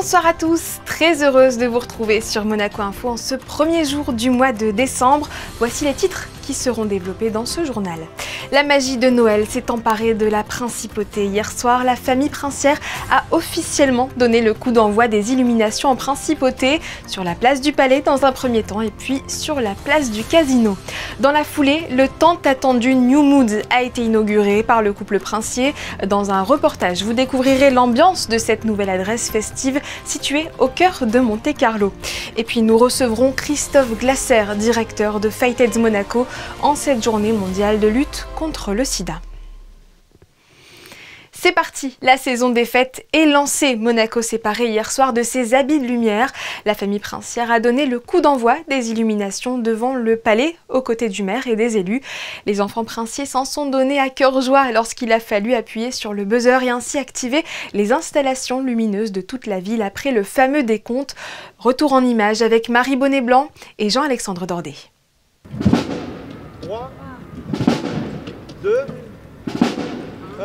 Bonsoir à tous, très heureuse de vous retrouver sur Monaco Info en ce premier jour du mois de décembre. Voici les titres qui seront développés dans ce journal. La magie de Noël s'est emparée de la principauté. Hier soir, la famille princière a officiellement donné le coup d'envoi des illuminations en principauté sur la place du Palais dans un premier temps et puis sur la place du Casino. Dans la foulée, le tant attendu New Moods a été inauguré par le couple princier. Dans un reportage, vous découvrirez l'ambiance de cette nouvelle adresse festive située au cœur de Monte-Carlo. Et puis nous recevrons Christophe Glasser, directeur de Fight Aids Monaco, en cette journée mondiale de lutte contre le sida. C'est parti, la saison des fêtes est lancée. Monaco s'est paré hier soir de ses habits de lumière. La famille princière a donné le coup d'envoi des illuminations devant le palais, aux côtés du maire et des élus. Les enfants princiers s'en sont donnés à cœur joie lorsqu'il a fallu appuyer sur le buzzer et ainsi activer les installations lumineuses de toute la ville après le fameux décompte. Retour en images avec Marie Bonnet-Blanc et Jean-Alexandre Dordet. 3, 2, 1,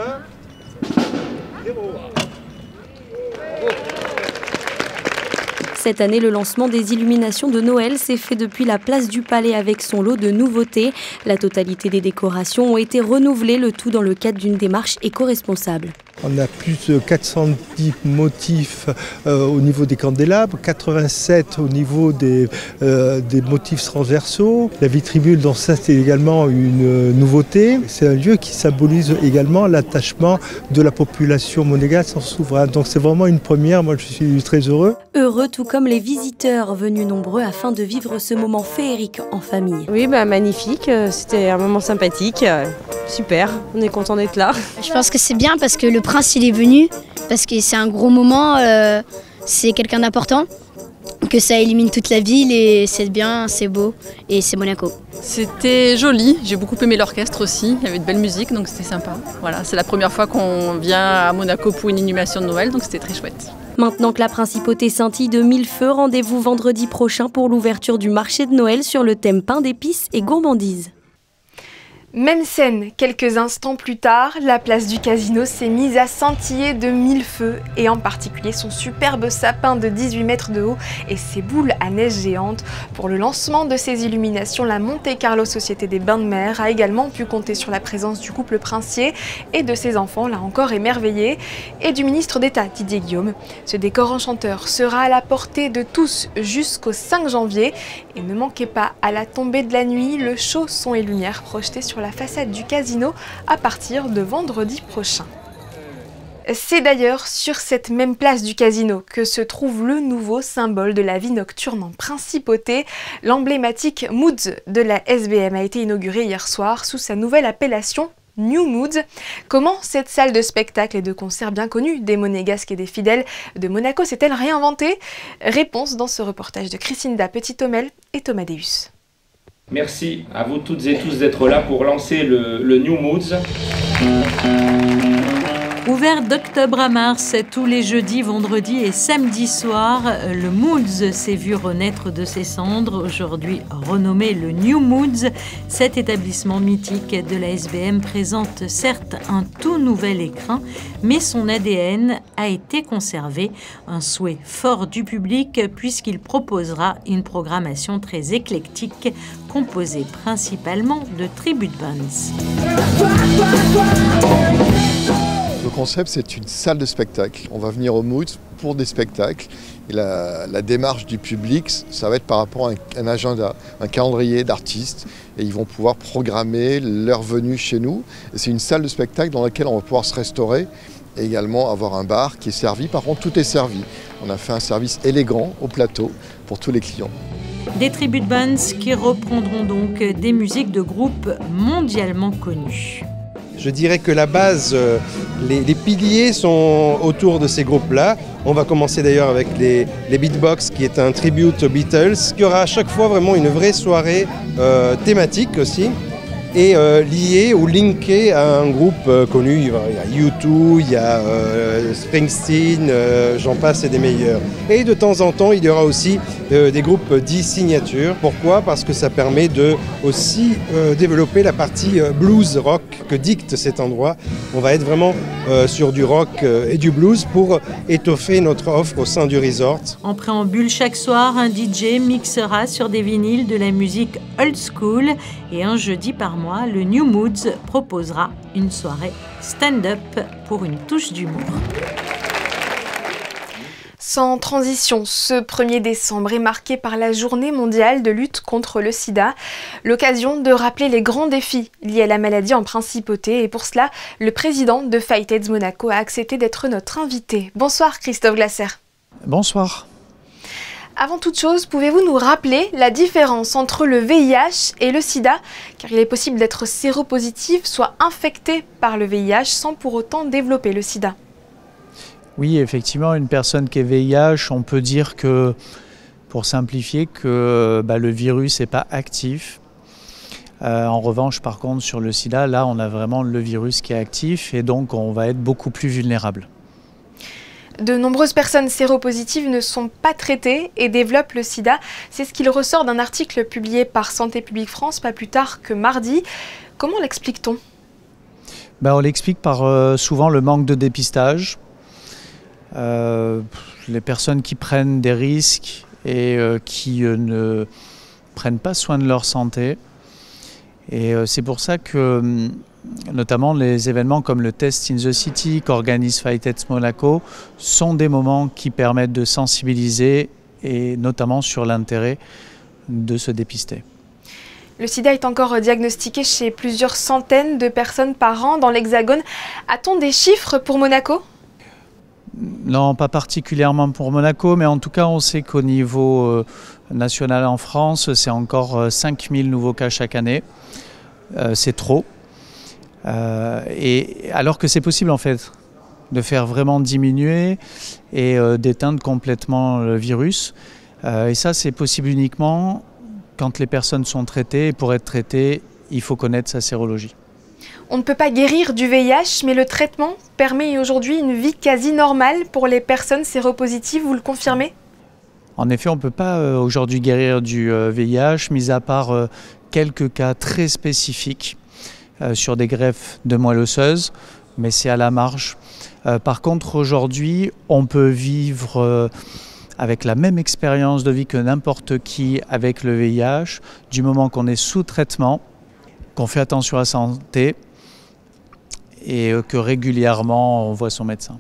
0. Cette année, le lancement des illuminations de Noël s'est fait depuis la place du Palais avec son lot de nouveautés. La totalité des décorations ont été renouvelées, le tout dans le cadre d'une démarche éco-responsable. On a plus de 410 motifs au niveau des candélabres, 87 au niveau des motifs transversaux. La vitribule, dans ça, c'est également une nouveauté. C'est un lieu qui symbolise également l'attachement de la population monégasque en souverain. Donc c'est vraiment une première, moi je suis très heureux. Heureux tout comme les visiteurs venus nombreux afin de vivre ce moment féerique en famille. Oui, magnifique, c'était un moment sympathique, super, on est content d'être là. Je pense que c'est bien parce que le prince il est venu, parce que c'est un gros moment, c'est quelqu'un d'important, que ça élimine toute la ville et c'est bien, c'est beau et c'est Monaco. C'était joli, j'ai beaucoup aimé l'orchestre aussi, il y avait de belles musiques donc c'était sympa. Voilà, c'est la première fois qu'on vient à Monaco pour une inhumation de Noël donc c'était très chouette. Maintenant que la principauté scintille de mille feux, rendez-vous vendredi prochain pour l'ouverture du marché de Noël sur le thème pain d'épices et gourmandise. Même scène, quelques instants plus tard, la place du Casino s'est mise à scintiller de mille feux et en particulier son superbe sapin de 18 mètres de haut et ses boules à neige géantes. Pour le lancement de ces illuminations, la Monte-Carlo Société des Bains de Mer a également pu compter sur la présence du couple princier et de ses enfants, là encore émerveillés, et du ministre d'État Didier Guillaume. Ce décor enchanteur sera à la portée de tous jusqu'au 5 janvier et ne manquez pas, à la tombée de la nuit, le show son et lumière projeté sur la façade du Casino à partir de vendredi prochain. C'est d'ailleurs sur cette même place du Casino que se trouve le nouveau symbole de la vie nocturne en principauté. L'emblématique Moods de la SBM a été inaugurée hier soir sous sa nouvelle appellation New Moods. Comment cette salle de spectacle et de concert bien connue des Monégasques et des fidèles de Monaco s'est-elle réinventée? Réponse dans ce reportage de Christinda Petit-Homel et Thomas Deus. Merci à vous toutes et tous d'être là pour lancer le New Moods. Ouvert d'octobre à mars, tous les jeudis, vendredis et samedis soirs, le Moods s'est vu renaître de ses cendres, aujourd'hui renommé le New Moods. Cet établissement mythique de la SBM présente certes un tout nouvel écrin, mais son ADN a été conservé, un souhait fort du public puisqu'il proposera une programmation très éclectique, composée principalement de tribute bands. Le concept, c'est une salle de spectacle. On va venir au Moods pour des spectacles. Et la démarche du public, ça va être par rapport à un agenda, un calendrier d'artistes. Et ils vont pouvoir programmer leur venue chez nous. Et c'est une salle de spectacle dans laquelle on va pouvoir se restaurer et également avoir un bar qui est servi. Par contre, tout est servi. On a fait un service élégant au plateau pour tous les clients. Des tribute bands qui reprendront donc des musiques de groupes mondialement connus. Je dirais que la base, les piliers sont autour de ces groupes-là. On va commencer d'ailleurs avec les Beatbox, qui est un tribute aux Beatles, qui aura à chaque fois vraiment une vraie soirée thématique aussi. est lié ou linké à un groupe connu. Il y a U2, il y a Springsteen, j'en passe et des meilleurs. Et de temps en temps, il y aura aussi des groupes dits signatures. Pourquoi? Parce que ça permet de aussi développer la partie blues rock que dicte cet endroit. On va être vraiment sur du rock et du blues pour étoffer notre offre au sein du resort. En préambule, chaque soir, un DJ mixera sur des vinyles de la musique old school et un jeudi par mois, le New Moods proposera une soirée stand-up pour une touche d'humour. Sans transition, ce 1er décembre est marqué par la journée mondiale de lutte contre le sida, l'occasion de rappeler les grands défis liés à la maladie en principauté. Et pour cela, le président de Fightheads Monaco a accepté d'être notre invité. Bonsoir Christophe Glasser. Bonsoir. Avant toute chose, pouvez-vous nous rappeler la différence entre le VIH et le sida? Car il est possible d'être séropositif, soit infecté par le VIH sans pour autant développer le sida. Oui, effectivement, une personne qui est VIH, on peut dire que, pour simplifier, que le virus n'est pas actif. En revanche, par contre, sur le sida, là, on a vraiment le virus qui est actif et donc on va être beaucoup plus vulnérable. De nombreuses personnes séropositives ne sont pas traitées et développent le sida. C'est ce qu'il ressort d'un article publié par Santé publique France, pas plus tard que mardi. Comment l'explique-t-on? On l'explique par souvent le manque de dépistage. Les personnes qui prennent des risques et qui ne prennent pas soin de leur santé. Et c'est pour ça que notamment les événements comme le Test in the City qu'organise Fightheads Monaco sont des moments qui permettent de sensibiliser et notamment sur l'intérêt de se dépister. Le sida est encore diagnostiqué chez plusieurs centaines de personnes par an dans l'Hexagone. A-t-on des chiffres pour Monaco ? Non, pas particulièrement pour Monaco, mais en tout cas on sait qu'au niveau national en France, c'est encore 5000 nouveaux cas chaque année. C'est trop. Et alors que c'est possible en fait de faire vraiment diminuer et d'éteindre complètement le virus. Et ça c'est possible uniquement quand les personnes sont traitées. Et pour être traitées, il faut connaître sa sérologie. On ne peut pas guérir du VIH, mais le traitement permet aujourd'hui une vie quasi normale pour les personnes séropositives, vous le confirmez ? En effet, on ne peut pas aujourd'hui guérir du VIH, mis à part quelques cas très spécifiques sur des greffes de moelle osseuse, mais c'est à la marge. Par contre, aujourd'hui, on peut vivre avec la même expérience de vie que n'importe qui avec le VIH, du moment qu'on est sous traitement, qu'on fait attention à sa santé et que régulièrement on voit son médecin.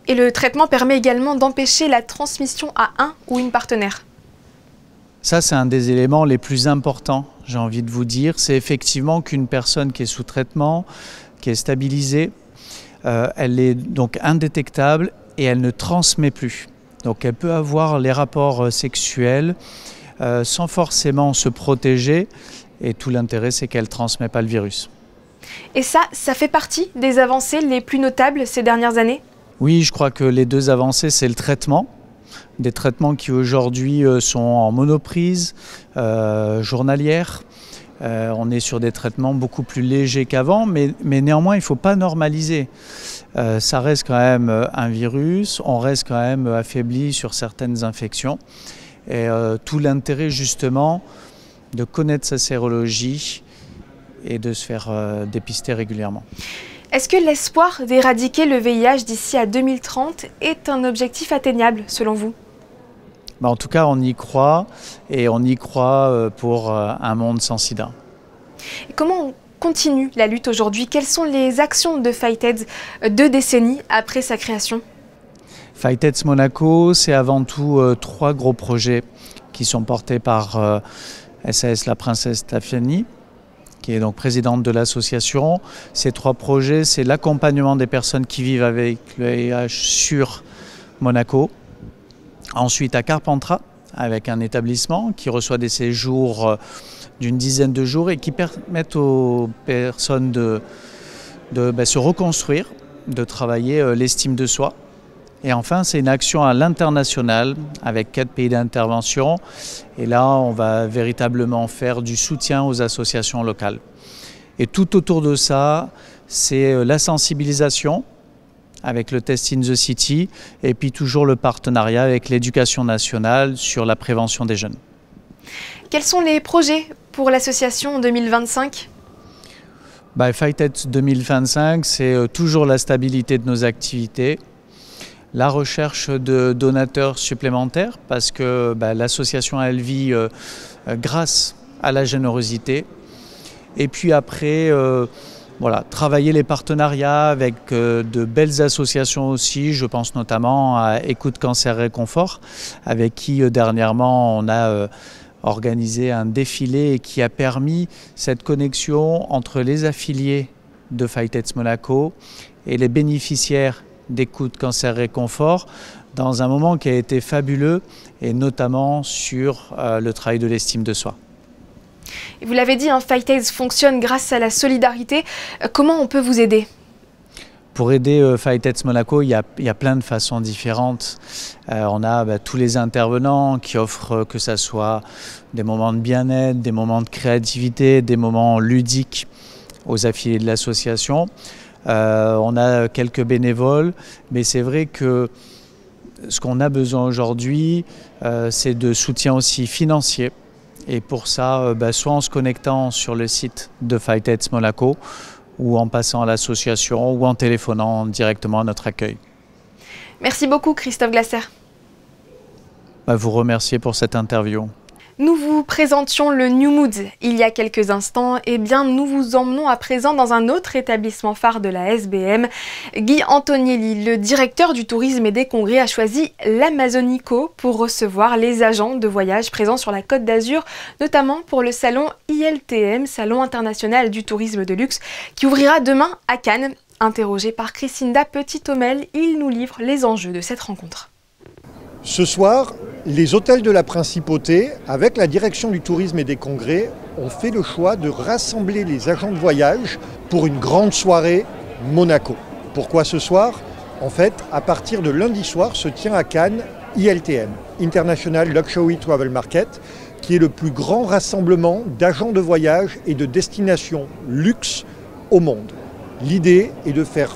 Et le traitement permet également d'empêcher la transmission à un ou une partenaire. Ça, c'est un des éléments les plus importants, j'ai envie de vous dire. C'est effectivement qu'une personne qui est sous traitement, qui est stabilisée, elle est donc indétectable et elle ne transmet plus. Donc elle peut avoir les rapports sexuels sans forcément se protéger. Et tout l'intérêt, c'est qu'elle ne transmet pas le virus. Et ça fait partie des avancées les plus notables ces dernières années ? Oui, je crois que les deux avancées, c'est le traitement. Des traitements qui aujourd'hui sont en monoprise, journalière. On est sur des traitements beaucoup plus légers qu'avant, mais néanmoins, il ne faut pas normaliser. Ça reste quand même un virus, on reste quand même affaibli sur certaines infections. Et tout l'intérêt justement de connaître sa sérologie et de se faire dépister régulièrement. Est-ce que l'espoir d'éradiquer le VIH d'ici à 2030 est un objectif atteignable selon vous ? En tout cas, on y croit et on y croit pour un monde sans sida. Et comment on continue la lutte aujourd'hui ? Quelles sont les actions de Fightheads 2 décennies après sa création ? Fightheads Monaco, c'est avant tout 3 gros projets qui sont portés par SAS La Princesse Stéphanie, qui est donc présidente de l'association. Ces 3 projets, c'est l'accompagnement des personnes qui vivent avec le VIH sur Monaco. Ensuite à Carpentras, avec un établissement qui reçoit des séjours d'une dizaine de jours et qui permettent aux personnes de se reconstruire, de travailler l'estime de soi. Et enfin, c'est une action à l'international avec 4 pays d'intervention. Et là, on va véritablement faire du soutien aux associations locales. Et tout autour de ça, c'est la sensibilisation avec le Test in the City et puis toujours le partenariat avec l'Éducation nationale sur la prévention des jeunes. Quels sont les projets pour l'association en 2025 ? Fightheads 2025, c'est toujours la stabilité de nos activités, la recherche de donateurs supplémentaires parce que l'association elle vit grâce à la générosité. Et puis après, travailler les partenariats avec de belles associations aussi. Je pense notamment à Écoute Cancer Réconfort, avec qui dernièrement on a organisé un défilé qui a permis cette connexion entre les affiliés de Fightheads Monaco et les bénéficiaires d'Écoute Cancer Réconfort dans un moment qui a été fabuleux et notamment sur le travail de l'estime de soi. Et vous l'avez dit, Fightheads fonctionne grâce à la solidarité. Comment on peut vous aider ? Pour aider Fightheads Monaco, il y a plein de façons différentes. On a tous les intervenants qui offrent que ce soit des moments de bien-être, des moments de créativité, des moments ludiques aux affiliés de l'association. On a quelques bénévoles, mais c'est vrai que ce qu'on a besoin aujourd'hui, c'est de soutien aussi financier. Et pour ça, soit en se connectant sur le site de Fightheads Monaco, ou en passant à l'association, ou en téléphonant directement à notre accueil. Merci beaucoup Christophe Glasser. Vous remercier pour cette interview. Nous vous présentions le New Moods il y a quelques instants. Nous vous emmenons à présent dans un autre établissement phare de la SBM. Guy Antonielli, le directeur du tourisme et des congrès, a choisi l'Amazonico pour recevoir les agents de voyage présents sur la Côte d'Azur, notamment pour le salon ILTM, Salon international du tourisme de luxe, qui ouvrira demain à Cannes. Interrogé par Christinda Petit-Omel, il nous livre les enjeux de cette rencontre. Ce soir, les hôtels de la Principauté, avec la direction du tourisme et des congrès, ont fait le choix de rassembler les agents de voyage pour une grande soirée Monaco. Pourquoi ce soir ? En fait, à partir de lundi soir se tient à Cannes ILTM, International Luxury Travel Market, qui est le plus grand rassemblement d'agents de voyage et de destinations luxe au monde. L'idée est de faire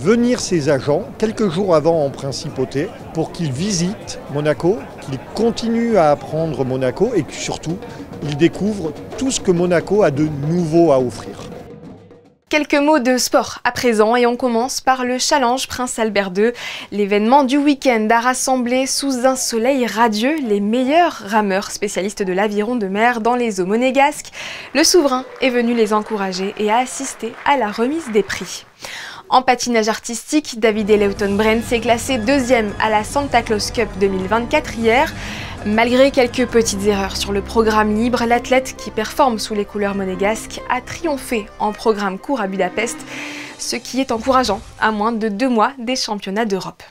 venir ces agents quelques jours avant en Principauté pour qu'ils visitent Monaco, qu'ils continuent à apprendre Monaco et que surtout, ils découvrent tout ce que Monaco a de nouveau à offrir. Quelques mots de sport à présent et on commence par le Challenge Prince Albert II. L'événement du week-end a rassemblé sous un soleil radieux les meilleurs rameurs spécialistes de l'aviron de mer dans les eaux monégasques. Le souverain est venu les encourager et a assisté à la remise des prix. En patinage artistique, David Lewton-Brent s'est classé deuxième à la Santa Claus Cup 2024 hier. Malgré quelques petites erreurs sur le programme libre, l'athlète qui performe sous les couleurs monégasques a triomphé en programme court à Budapest, ce qui est encourageant à moins de 2 mois des championnats d'Europe.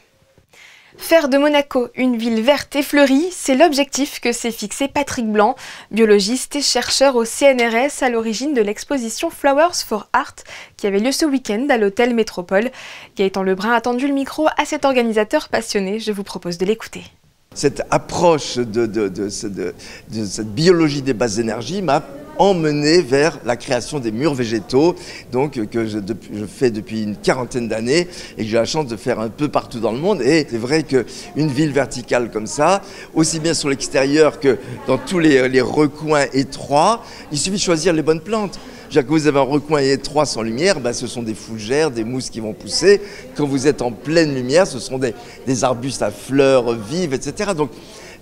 Faire de Monaco une ville verte et fleurie, c'est l'objectif que s'est fixé Patrick Blanc, biologiste et chercheur au CNRS à l'origine de l'exposition Flowers for Art qui avait lieu ce week-end à l'hôtel Métropole. Gaëtan Lebrun a tendu le micro à cet organisateur passionné, je vous propose de l'écouter. Cette approche de cette biologie des basses énergies m'a emmené vers la création des murs végétaux, donc que je fais depuis une quarantaine d'années et que j'ai la chance de faire un peu partout dans le monde. Et c'est vrai qu'une ville verticale comme ça, aussi bien sur l'extérieur que dans tous les recoins étroits, il suffit de choisir les bonnes plantes. Quand vous avez un recoin étroit sans lumière, ce sont des fougères, des mousses qui vont pousser. Quand vous êtes en pleine lumière, ce sont des arbustes à fleurs vives, etc. Donc,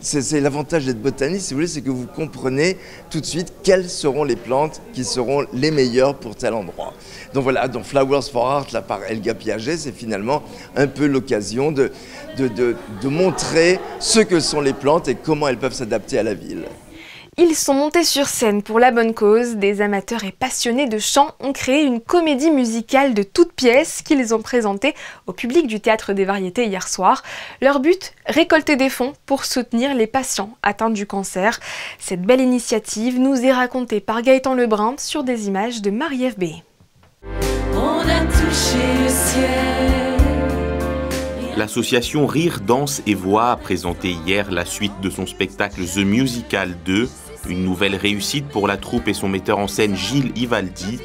c'est l'avantage d'être botaniste, si vous voulez, c'est que vous comprenez tout de suite quelles seront les plantes qui seront les meilleures pour tel endroit. Donc voilà, donc Flowers for Art, là par Elga Piaget, c'est finalement un peu l'occasion de montrer ce que sont les plantes et comment elles peuvent s'adapter à la ville. Ils sont montés sur scène pour la bonne cause. Des amateurs et passionnés de chant ont créé une comédie musicale de toutes pièces qu'ils ont présentée au public du Théâtre des Variétés hier soir. Leur but, récolter des fonds pour soutenir les patients atteints du cancer. Cette belle initiative nous est racontée par Gaëtan Lebrun sur des images de Marie-Ève B. On a touché le ciel. L'association Rire, Danse et Voix a présenté hier la suite de son spectacle The Musical 2, une nouvelle réussite pour la troupe et son metteur en scène Gilles Ivaldi.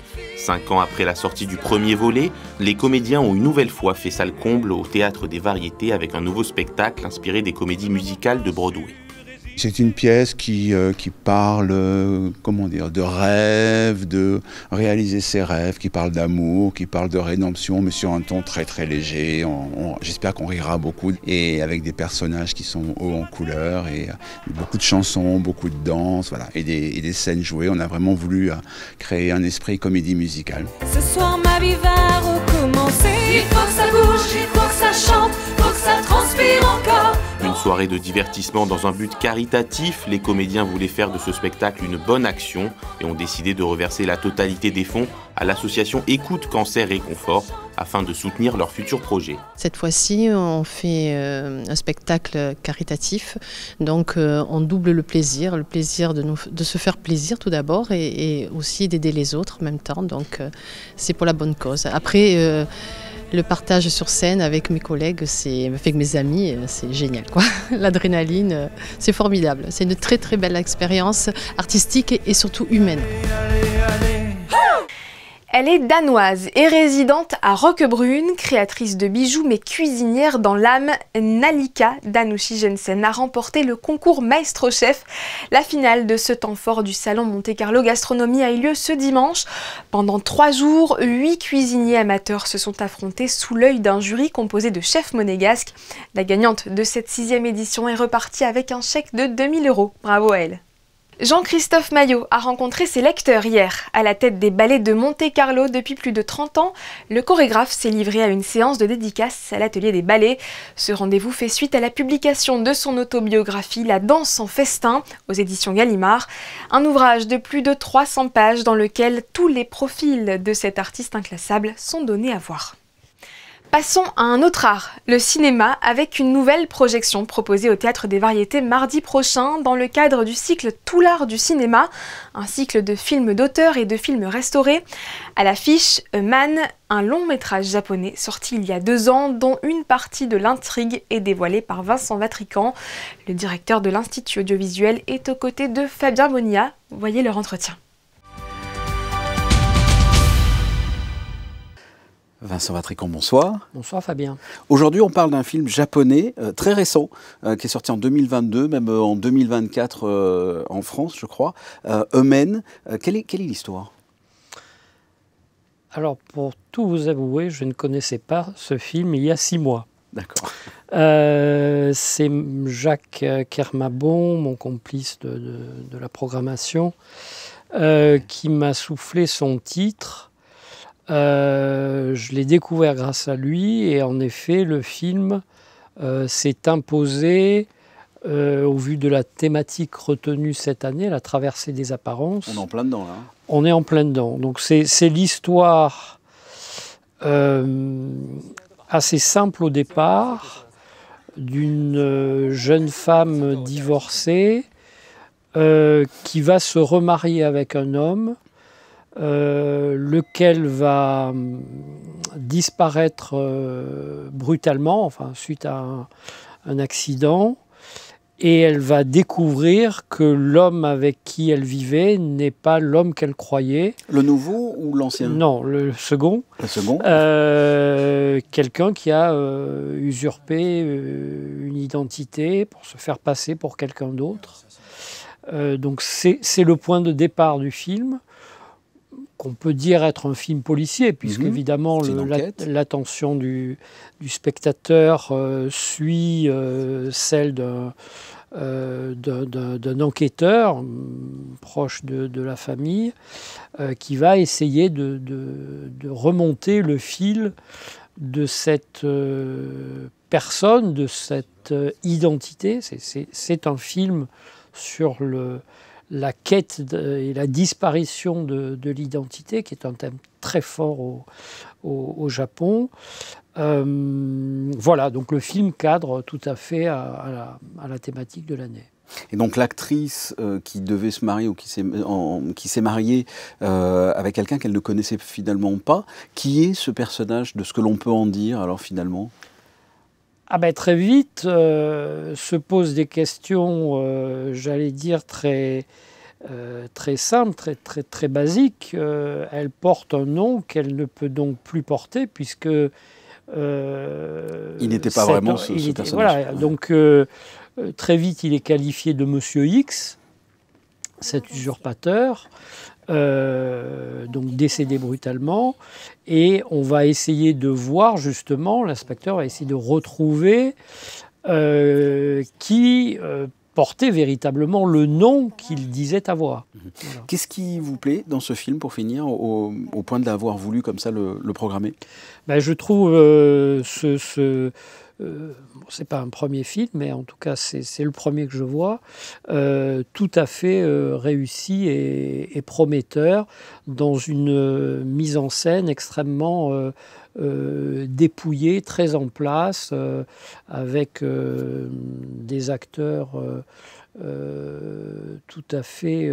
5 ans après la sortie du premier volet, les comédiens ont une nouvelle fois fait salle comble au Théâtre des Variétés avec un nouveau spectacle inspiré des comédies musicales de Broadway. C'est une pièce qui parle, comment dire, de rêve, de réaliser ses rêves, qui parle d'amour, qui parle de rédemption, mais sur un ton très très léger. J'espère qu'on rira beaucoup, et avec des personnages qui sont hauts en couleur, et beaucoup de chansons, beaucoup de danse, voilà, et des scènes jouées. On a vraiment voulu créer un esprit comédie musicale. Ce soir ma vie va recommencer. Il faut que ça bouge, il faut que ça chante, il faut que ça transpire encore. Une soirée de divertissement dans un but caritatif, les comédiens voulaient faire de ce spectacle une bonne action et ont décidé de reverser la totalité des fonds à l'association Écoute Cancer et Confort afin de soutenir leur futur projet. Cette fois-ci, on fait un spectacle caritatif, donc on double le plaisir de se faire plaisir tout d'abord et aussi d'aider les autres en même temps, donc c'est pour la bonne cause. Après, le partage sur scène avec mes collègues, avec mes amis, c'est génial, quoi. L'adrénaline, c'est formidable. C'est une très très belle expérience artistique et surtout humaine. Elle est danoise et résidente à Roquebrune, créatrice de bijoux mais cuisinière dans l'âme. Nalika Danushi Jensen a remporté le concours Maestro Chef. La finale de ce temps fort du salon Monte Carlo Gastronomie a eu lieu ce dimanche. Pendant 3 jours, 8 cuisiniers amateurs se sont affrontés sous l'œil d'un jury composé de chefs monégasques. La gagnante de cette 6e édition est repartie avec un chèque de 2000 €. Bravo à elle. Jean-Christophe Maillot a rencontré ses lecteurs hier. À la tête des ballets de Monte Carlo depuis plus de 30 ans, le chorégraphe s'est livré à une séance de dédicace à l'atelier des ballets. Ce rendez-vous fait suite à la publication de son autobiographie La danse en festin aux éditions Gallimard, un ouvrage de plus de 300 pages dans lequel tous les profils de cet artiste inclassable sont donnés à voir. Passons à un autre art, le cinéma, avec une nouvelle projection proposée au Théâtre des Variétés mardi prochain dans le cadre du cycle Tout l'art du cinéma, un cycle de films d'auteur et de films restaurés. À l'affiche, A Man, un long métrage japonais sorti il y a 2 ans dont une partie de l'intrigue est dévoilée par Vincent Vatrican. Le directeur de l'Institut audiovisuel est aux côtés de Fabien Bonilla. Voyez leur entretien. Vincent Vatrican, bonsoir. Bonsoir Fabien. Aujourd'hui, on parle d'un film japonais très récent, qui est sorti en 2022, même en 2024 en France, je crois. A Man. Quelle est l'histoire ? Alors, pour tout vous avouer, je ne connaissais pas ce film il y a 6 mois. D'accord. C'est Jacques Kermabon, mon complice de la programmation, qui m'a soufflé son titre. Je l'ai découvert grâce à lui et en effet le film s'est imposé au vu de la thématique retenue cette année, la traversée des apparences. On est en plein dedans là. On est en plein dedans. Donc c'est l'histoire assez simple au départ d'une jeune femme divorcée qui va se remarier avec un homme lequel va disparaître brutalement, enfin, suite à un accident, et elle va découvrir que l'homme avec qui elle vivait n'est pas l'homme qu'elle croyait. Le nouveau ou l'ancien ? Non, le second. Le second. Quelqu'un qui a usurpé une identité pour se faire passer pour quelqu'un d'autre. Donc c'est le point de départ du film, qu'on peut dire être un film policier, puisqu'évidemment l'attention du spectateur suit celle d'un enquêteur proche de la famille qui va essayer de remonter le fil de cette personne, de cette identité. C'est un film sur la quête et la disparition de l'identité, qui est un thème très fort au Japon. Voilà, donc le film cadre tout à fait à la thématique de l'année. Et donc l'actrice qui devait se marier ou qui s'est mariée avec quelqu'un qu'elle ne connaissait finalement pas, qui est ce personnage, de ce que l'on peut en dire alors finalement ? Ah ben, très vite se posent des questions, j'allais dire, très très simple, très basique. Elle porte un nom qu'elle ne peut donc plus porter puisque... il n'était pas vraiment ce personnage. Voilà, donc très vite il est qualifié de Monsieur X, cet usurpateur, donc décédé brutalement, et on va essayer de voir justement, l'inspecteur va essayer de retrouver qui portait véritablement le nom qu'il disait avoir. Voilà. Qu'est-ce qui vous plaît dans ce film, pour finir, au point de l'avoir voulu comme ça le programmer? Ben, je trouve c'est pas un premier film, mais en tout cas c'est le premier que je vois, tout à fait réussi et prometteur, dans une mise en scène extrêmement dépouillée, très en place, avec des acteurs tout à fait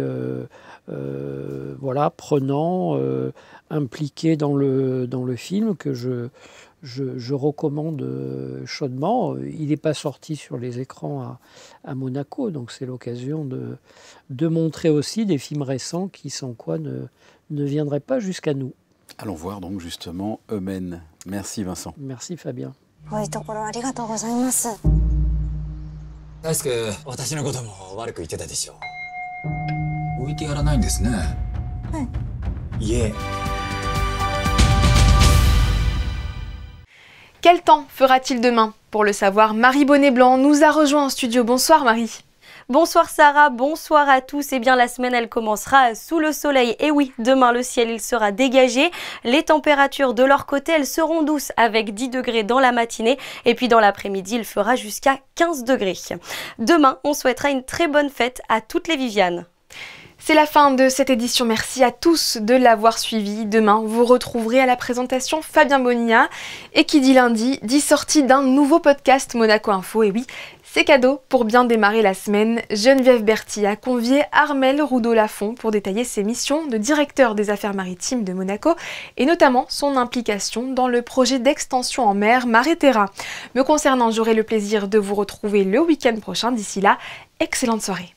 voilà, prenants, impliqués dans le film, que je recommande chaudement. Il n'est pas sorti sur les écrans à Monaco, donc c'est l'occasion de montrer aussi des films récents qui, sans quoi, ne viendraient pas jusqu'à nous. Allons voir donc justement Eumen. Merci Vincent. Merci Fabien. Quel temps fera-t-il demain? Pour le savoir, Marie Bonnet-Blanc nous a rejoint en studio. Bonsoir Marie. Bonsoir Sarah, bonsoir à tous. Eh bien, la semaine, elle commencera sous le soleil. Et oui, demain, le ciel, il sera dégagé. Les températures de leur côté, elles seront douces avec 10 degrés dans la matinée. Et puis dans l'après-midi, il fera jusqu'à 15 degrés. Demain, on souhaitera une très bonne fête à toutes les Vivianes. C'est la fin de cette édition. Merci à tous de l'avoir suivi. Demain, vous retrouverez à la présentation Fabien Bonilla. Et qui dit lundi, dit sortie d'un nouveau podcast Monaco Info. Et oui, c'est cadeau pour bien démarrer la semaine. Geneviève Berthy a convié Armel Roudot-Lafont pour détailler ses missions de directeur des affaires maritimes de Monaco et notamment son implication dans le projet d'extension en mer Mare Terra. Me concernant, j'aurai le plaisir de vous retrouver le week-end prochain. D'ici là, excellente soirée.